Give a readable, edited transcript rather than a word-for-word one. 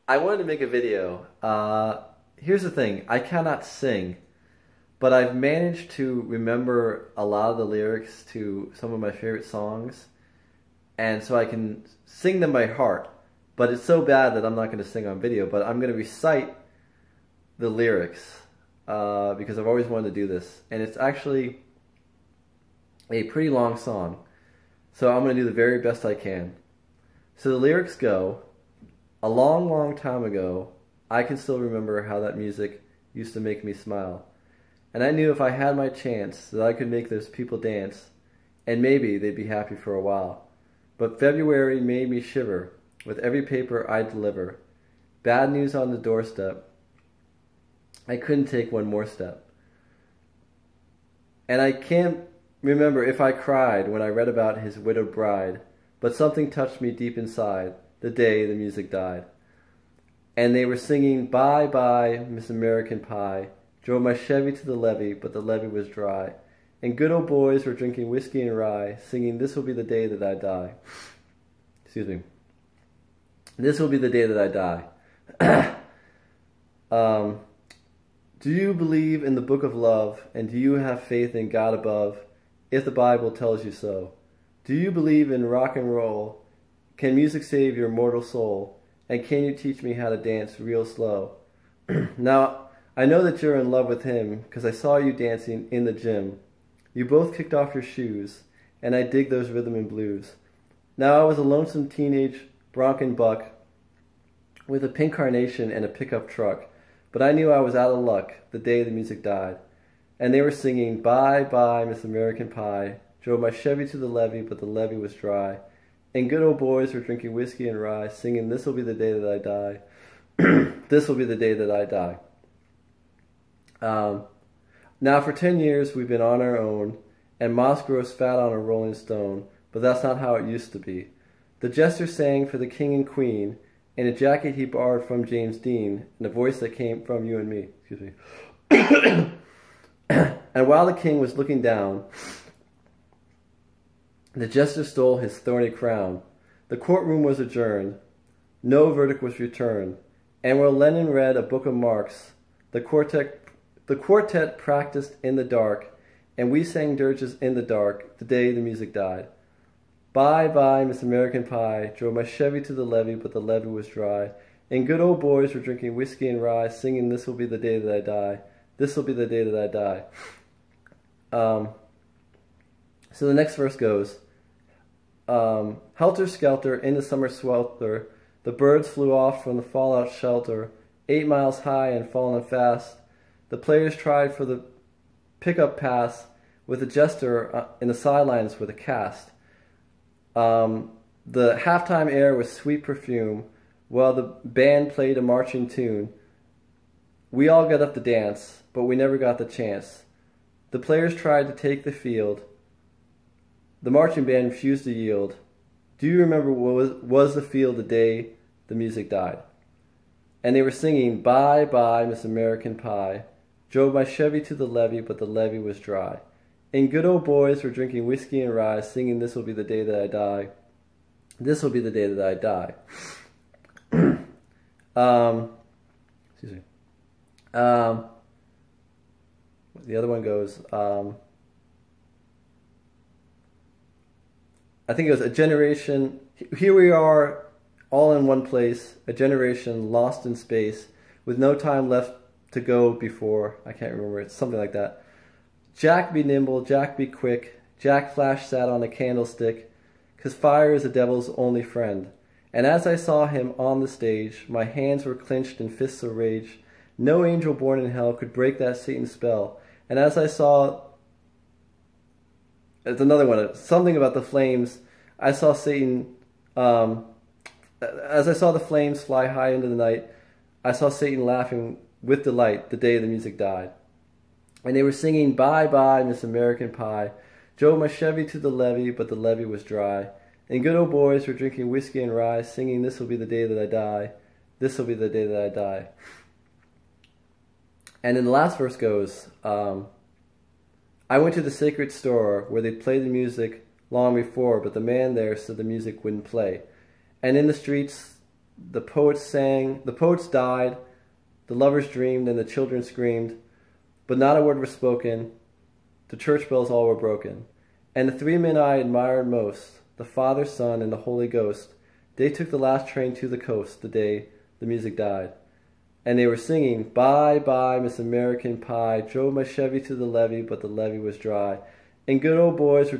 I wanted to make a video. Here's the thing, I cannot sing, but I've managed to remember a lot of the lyrics to some of my favorite songs, and so I can sing them by heart. But it's so bad that I'm not going to sing on video, but I'm going to recite the lyrics because I've always wanted to do this. And it's actually a pretty long song, so I'm going to do the very best I can. So the lyrics go, a long, long time ago, I can still remember how that music used to make me smile. And I knew if I had my chance that I could make those people dance, and maybe they'd be happy for a while. But February made me shiver with every paper I deliver. Bad news on the doorstep. I couldn't take one more step. And I can't remember if I cried when I read about his widowed bride, but something touched me deep inside the day the music died. And they were singing, "Bye, bye, Miss American Pie. Drove my Chevy to the levee, but the levee was dry. And good old boys were drinking whiskey and rye, singing, this will be the day that I die." Excuse me. This will be the day that I die. Do you believe in the book of love, and do you have faith in God above, if the Bible tells you so? Do you believe in rock and roll? Can music save your mortal soul? And can you teach me how to dance real slow? Now, I know that you're in love with him, because I saw you dancing in the gym. You both kicked off your shoes, and I dig those rhythm and blues. Now I was a lonesome teenage bronco buck with a pink carnation and a pickup truck, but I knew I was out of luck the day the music died. And they were singing, "Bye, bye, Miss American Pie. Drove my Chevy to the levee, but the levee was dry. And good old boys were drinking whiskey and rye, singing, this will be the day that I die. This will be the day that I die." Now for 10 years we've been on our own, and moss grows fat on a rolling stone, but that's not how it used to be. The jester sang for the king and queen, in a jacket he borrowed from James Dean, and a voice that came from you and me. Excuse me. And while the king was looking down, the jester stole his thorny crown. The courtroom was adjourned. No verdict was returned. And while Lenin read a book of Marx, the quartet practiced in the dark, and we sang dirges in the dark the day the music died. Bye, bye, Miss American Pie. Drove my Chevy to the levee, but the levee was dry. And good old boys were drinking whiskey and rye, singing, this will be the day that I die. This will be the day that I die. So the next verse goes, helter skelter in the summer swelter, the birds flew off from the fallout shelter, 8 miles high and falling fast. The players tried for the pickup pass with a jester in the sidelines with a cast. The halftime air was sweet perfume while the band played a marching tune. We all got up to dance, but we never got the chance. The players tried to take the field. The marching band refused to yield. Do you remember what was the field the day the music died? And they were singing, "Bye, bye, Miss American Pie. Drove my Chevy to the levee, but the levee was dry. And good old boys were drinking whiskey and rye, singing, this will be the day that I die. This will be the day that I die." Excuse me. The other one goes, I think it was a generation, here we are all in one place, a generation lost in space, with no time left to go before, I can't remember, it's something like that. Jack be nimble, Jack be quick, Jack Flash sat on a candlestick, 'cause fire is the devil's only friend. And as I saw him on the stage, my hands were clenched in fists of rage. No angel born in hell could break that Satan's spell. And as I saw, it's another one, something about the flames, I saw Satan, as I saw the flames fly high into the night, I saw Satan laughing with delight the day the music died. And they were singing, "Bye, bye, Miss American Pie. Drove my Chevy to the levee, but the levee was dry. And good old boys were drinking whiskey and rye, singing, this will be the day that I die. This will be the day that I die." And then the last verse goes, I went to the sacred store where they'd played the music long before, but the man there said the music wouldn't play. And in the streets The poets sang, the poets died, the lovers dreamed, and the children screamed, but not a word was spoken. The church bells all were broken. And the three men I admired most, the Father, Son, and the Holy Ghost, they took the last train to the coast the day the music died. And they were singing, "Bye, bye, Miss American Pie, drove my Chevy to the levee, but the levee was dry." And good old boys were